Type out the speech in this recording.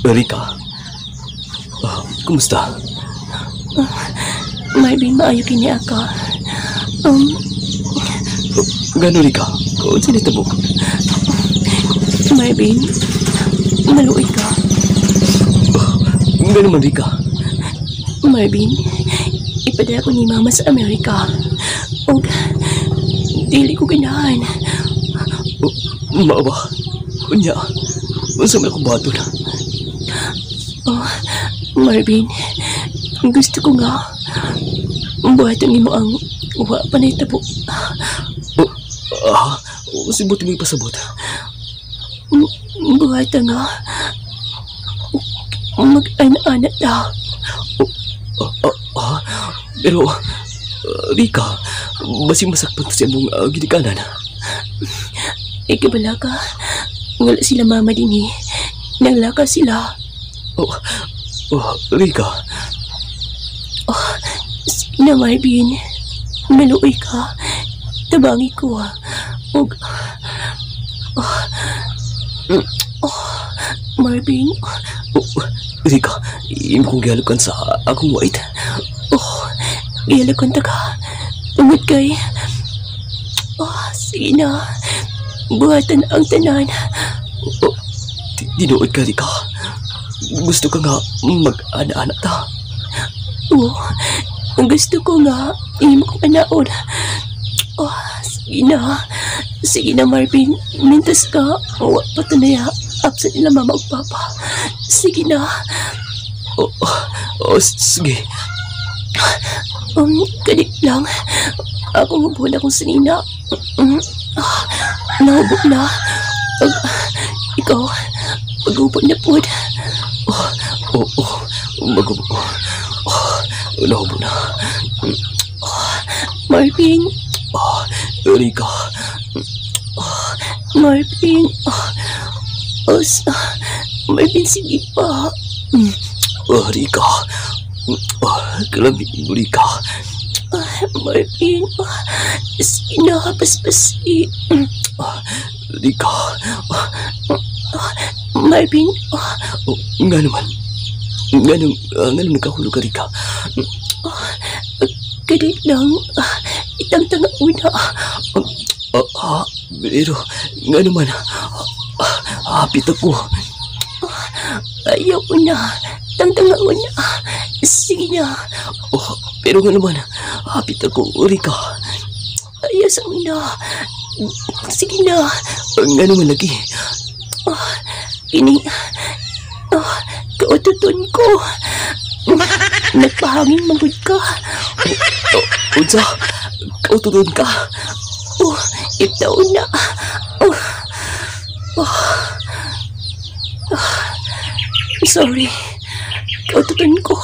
Rika, kumusta? Marvin, maayo kini ako. Gano Rika? Kung sinita mo? Marvin, maluoy ka. Gano man Rika? Marvin, ipadala ko ni Mama sa Amerika. O, dili ko ganahan. Maawa. Kunya, unsa man ako bato na. Oh, Marvin, gusto ko nga buhatan mo ang uwa pa na itabo. Sibuti mo ipasabot. Buhatan nga mag-anak ta. Pero, Rika, basing masakpan to sa mong ginikanan. Ikabala ka, wala sila mama din eh. Naglaka sila. Rika. Sige na, Marvin. Maluoy ka. Tabangi ko ah. Marvin. Rika, imo kong gihalukan sa akong white. Ialakan ta ka. Tungod kay. Sige na. Buhatan ang tanan. Dinuod ka, Rika. Gusto ka nga mag-ana-ana ta. Gusto ko nga. Imo kong anaon. Sige na. Sige na, Marvin. Mintas ka. Patunaya. Absent nila mama o papa. Sige na. Sige. Kadit lang. Ako mabuhan akong sanina. Nahubo na. Ikaw, mag-upo na po. Mag-upo. Nahubo na. Marvin. Rika. Marvin. Marvin, sige pa. Rika. Kalabi mo, Rika. Marvin. Sige na, paspasi. Rika. Marvin. Nga naman. Nga naman nakahulog ka, Rika. Kadit lang. Itang-tanga una. Pero nga naman. Hapit ako. Ayaw na. Tang-tanga una. Sige na. Pero nga naman. Hapit ako, Rika. Ayaw sa una. Sige na. Nga naman lagi. Ini. Kaututon ko. Nagpahangin manggod ka. Unsa? Kaututon ka? Itaw na. Sorry. Kaututon ko.